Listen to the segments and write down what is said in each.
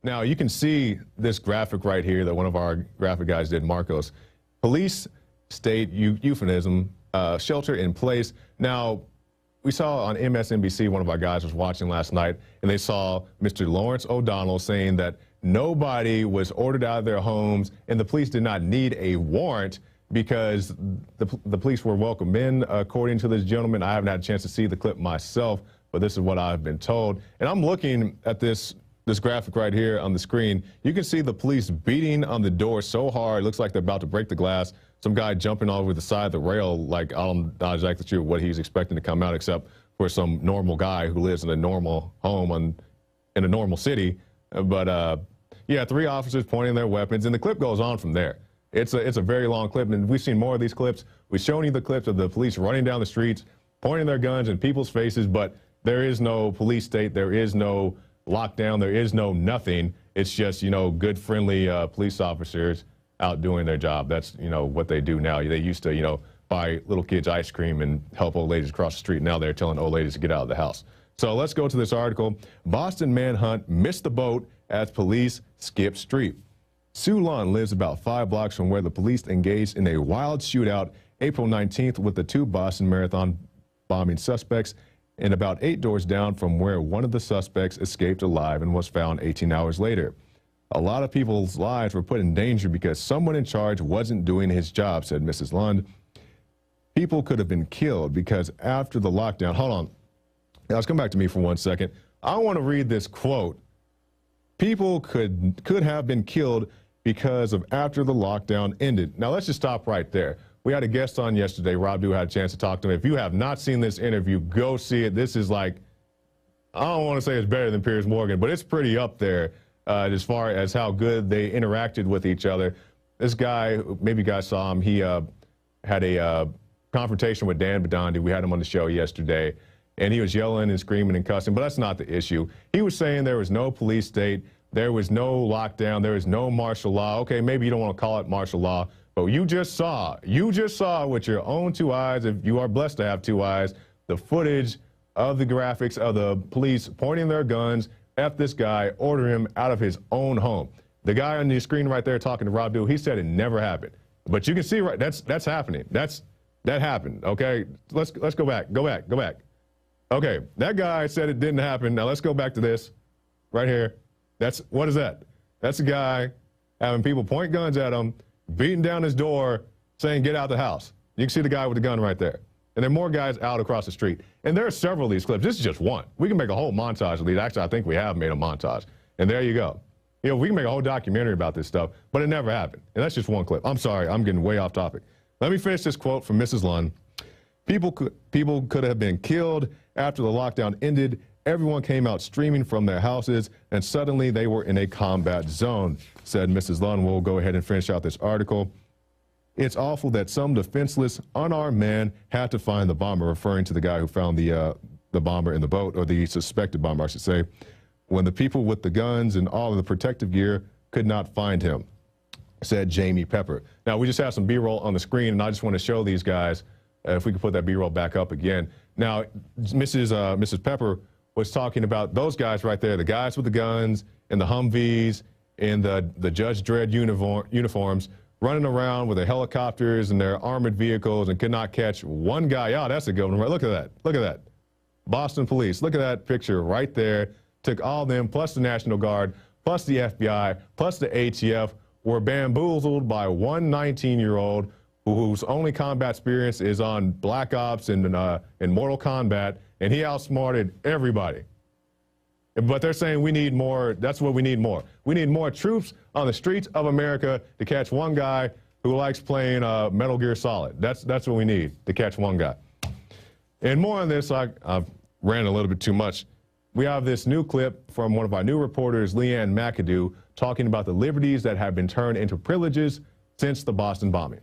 Now, you can see this graphic right here that one of our graphic guys did, Marcos. Police state euphemism, shelter in place. Now, we saw on MSNBC, one of our guys was watching last night, and they saw Mr. Lawrence O'Donnell saying that nobody was ordered out of their homes, and the police did not need a warrant because the police were welcome in, according to this gentleman. I haven't had a chance to see the clip myself, but this is what I've been told. And I'm looking at this graphic right here on the screen. You can see the police beating on the door so hard, it looks like they're about to break the glass. Some guy jumping over the side of the rail, like I'm not exactly sure what he's expecting to come out, except for some normal guy who lives in a normal home in a normal city. But yeah, 3 officers pointing their weapons, and the clip goes on from there. It's a very long clip, and we've seen more of these clips. We've shown you the clips of the police running down the streets, pointing their guns in people's faces, but there is no police state, there is no lockdown, there is no nothing. It's just, you know, good, friendly police officers out doing their job. That's, you know, what they do now. They used to, you know, buy little kids ice cream and help old ladies across the street. Now they're telling old ladies to get out of the house. So let's go to this article. Boston manhunt missed the boat as police skip street. Sue Lunn lives about 5 blocks from where the police engaged in a wild shootout April 19th with the 2 Boston Marathon bombing suspects, and about 8 doors down from where one of the suspects escaped alive and was found 18 hours later. A lot of people's lives were put in danger because someone in charge wasn't doing his job, said Mrs. Lund. People could have been killed because after the lockdown, hold on, now let's come back to me for 1 second. I want to read this quote. People could have been killed because of after the lockdown ended. Now let's just stop right there. We had a guest on yesterday. Rob Dew had a chance to talk to him. If you have not seen this interview, go see it. This is like, I don't want to say it's better than Piers Morgan, but it's pretty up there as far as how good they interacted with each other. This guy, maybe you guys saw him, he had a confrontation with Dan Bidandi. We had him on the show yesterday, and he was yelling and screaming and cussing, but that's not the issue. He was saying there was no police state, there was no lockdown, there was no martial law. Okay, maybe you don't want to call it martial law, but you just saw with your own 2 eyes, if you are blessed to have 2 eyes, the footage of the graphics of the police pointing their guns at this guy, ordering him out of his own home. The guy on the screen right there talking to Rob Dew, he said it never happened. But you can see, right, that's happening. That happened, okay? Let's go back. Okay, that guy said it didn't happen. Now let's go back to this right here. What is that? That's a guy having people point guns at him, beating down his door, saying, get out the house. You can see the guy with the gun right there. And there are more guys out across the street. And there are several of these clips. This is just one. We can make a whole montage of these. Actually, I think we have made a montage. And there you go. You know, we can make a whole documentary about this stuff, but it never happened. And that's just one clip. I'm sorry, I'm getting way off topic. Let me finish this quote from Mrs. Lund. People could have been killed after the lockdown ended. Everyone came out streaming from their houses, and suddenly they were in a combat zone, said Mrs. Lund. We'll go ahead and finish out this article. It's awful that some defenseless, unarmed man had to find the bomber, referring to the guy who found the bomber in the boat, or the suspected bomber, I should say, when the people with the guns and all of the protective gear could not find him, said Jamie Pepper. Now, we just have some B-roll on the screen, and I just want to show these guys, if we could put that B-roll back up again. Now, Mrs. Pepper was talking about those guys right there, the guys with the guns and the Humvees and the Judge Dredd uniforms, running around with their helicopters and their armored vehicles and could not catch one guy. Oh, that's a good one. Right? Look at that. Look at that. Boston police. Look at that picture right there. Took all of them, plus the National Guard, plus the FBI, plus the ATF, were bamboozled by one 19-year-old whose only combat experience is on Black Ops and in Mortal Kombat, and he outsmarted everybody. But they're saying we need more. That's what we need more. We need more troops on the streets of America to catch one guy who likes playing Metal Gear Solid. That's what we need, to catch one guy. And more on this, I've ran a little bit too much. We have this new clip from one of our new reporters, Leanne McAdoo, talking about the liberties that have been turned into privileges since the Boston bombing.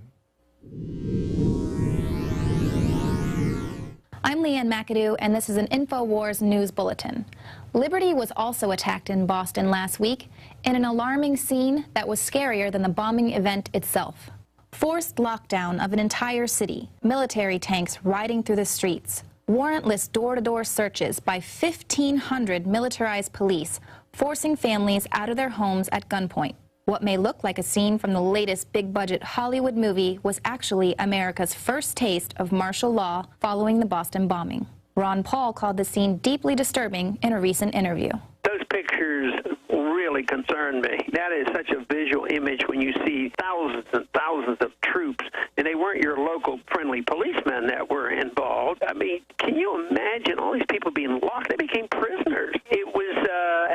I'm Leanne McAdoo, and this is an InfoWars News Bulletin. Liberty was also attacked in Boston last week in an alarming scene that was scarier than the bombing event itself. Forced lockdown of an entire city, military tanks riding through the streets, warrantless door-to-door searches by 1,500 militarized police forcing families out of their homes at gunpoint. What may look like a scene from the latest big-budget Hollywood movie was actually America's first taste of martial law following the Boston bombing. Ron Paul called the scene deeply disturbing in a recent interview. Those pictures really concern me. That is such a visual image when you see thousands and thousands of troops, and they weren't your local friendly policemen that were involved. I mean, can you imagine all these people being locked? They became prisoners. It was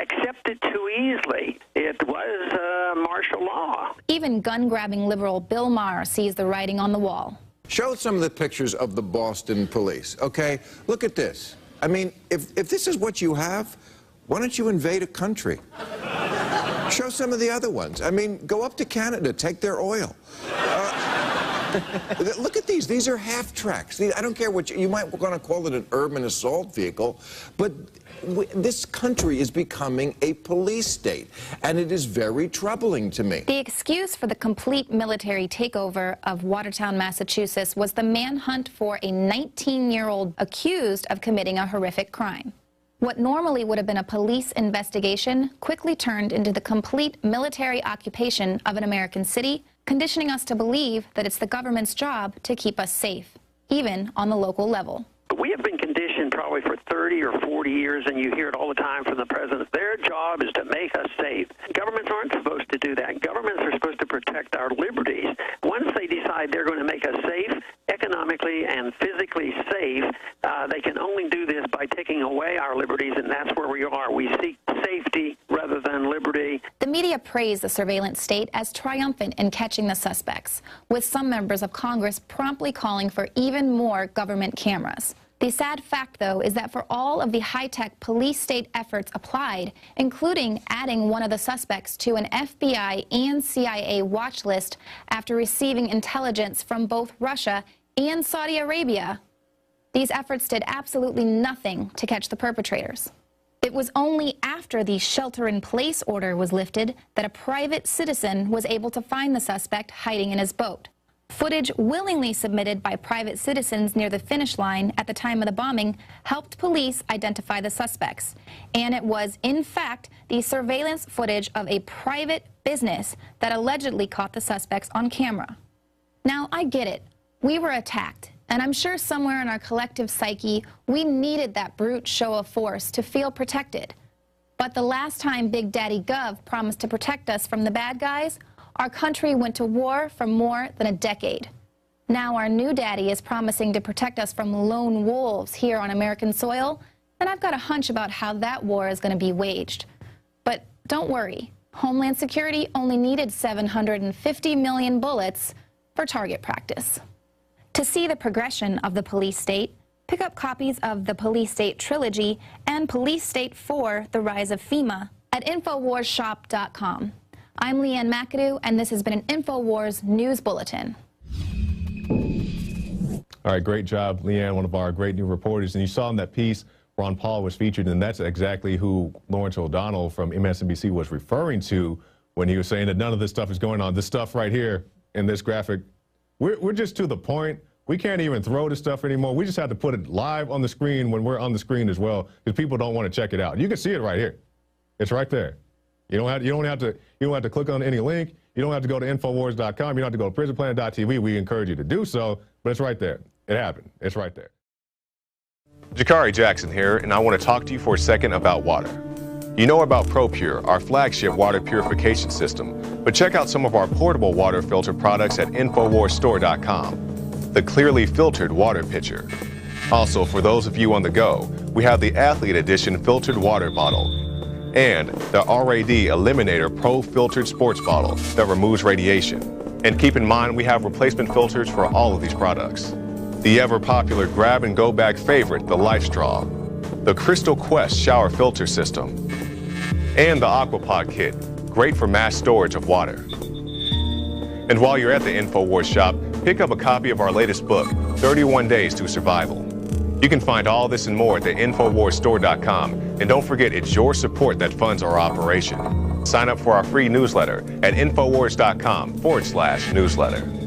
accepted too easily. It was martial law. Even gun-grabbing liberal Bill Maher sees the writing on the wall. Show some of the pictures of the Boston police, okay? Look at this. I mean, if this is what you have, why don't you invade a country? Show some of the other ones. I mean, go up to Canada, take their oil. Look at these. These are half-tracks. I don't care what you might want to call it, an urban assault vehicle, but this country is becoming a police state, and it is very troubling to me. The excuse for the complete military takeover of Watertown, Massachusetts was the manhunt for a 19-year-old accused of committing a horrific crime. What normally would have been a police investigation quickly turned into the complete military occupation of an American city, conditioning us to believe that it's the government's job to keep us safe, even on the local level. We have been conditioned probably for 30 or 40 years, and you hear it all the time from the president. Their job is to make us safe. Governments aren't supposed to do that. Governments are supposed to protect our liberties. Once they decide they're going to make us safe, economically and physically safe, they can only do this by taking away our liberties, and that's where we are. We seek safety rather than liberty. The media praised the surveillance state as triumphant in catching the suspects, with some members of Congress promptly calling for even more government cameras. The sad fact, though, is that for all of the high-tech police state efforts applied, including adding one of the suspects to an FBI and CIA watch list after receiving intelligence from both Russia and Saudi Arabia, these efforts did absolutely nothing to catch the perpetrators. It was only after the shelter-in-place order was lifted that a private citizen was able to find the suspect hiding in his boat. Footage willingly submitted by private citizens near the finish line at the time of the bombing helped police identify the suspects. And it was, in fact, the surveillance footage of a private business that allegedly caught the suspects on camera. Now, I get it. We were attacked. And I'm sure somewhere in our collective psyche, we needed that brute show of force to feel protected. But the last time Big Daddy Gov promised to protect us from the bad guys, our country went to war for more than a decade. Now our new daddy is promising to protect us from lone wolves here on American soil, and I've got a hunch about how that war is going to be waged. But don't worry, Homeland Security only needed 750 million bullets for target practice. To see the progression of the police state, pick up copies of the Police State Trilogy and Police State 4, The Rise of FEMA at InfoWarsShop.com. I'm Leanne McAdoo, and this has been an InfoWars News Bulletin. All right, great job, Leanne, one of our great new reporters. And you saw in that piece, Ron Paul was featured, and that's exactly who Lawrence O'Donnell from MSNBC was referring to when he was saying that none of this stuff is going on. This stuff right here in this graphic, we're just to the point. We can't even throw this stuff anymore. We just have to put it live on the screen when we're on the screen as well, because people don't want to check it out. You can see it right here. It's right there. You don't have to click on any link. You don't have to go to Infowars.com. You don't have to go to PrisonPlanet.tv. We encourage you to do so, but it's right there. It happened. It's right there. Jakari Jackson here, and I want to talk to you for a second about water. You know about ProPure, our flagship water purification system, but check out some of our portable water filter products at InfoWarsStore.com. The clearly filtered water pitcher. Also, for those of you on the go, we have the Athlete Edition filtered water bottle and the RAD Eliminator Pro filtered sports bottle that removes radiation. And keep in mind, we have replacement filters for all of these products. The ever-popular grab-and-go bag favorite, the Life Straw, the Crystal Quest shower filter system, and the Aquapod kit, great for mass storage of water. And while you're at the InfoWars shop, pick up a copy of our latest book, 31 Days to Survival. You can find all this and more at the InfoWarsStore.com, and don't forget, it's your support that funds our operation. Sign up for our free newsletter at Infowars.com/newsletter.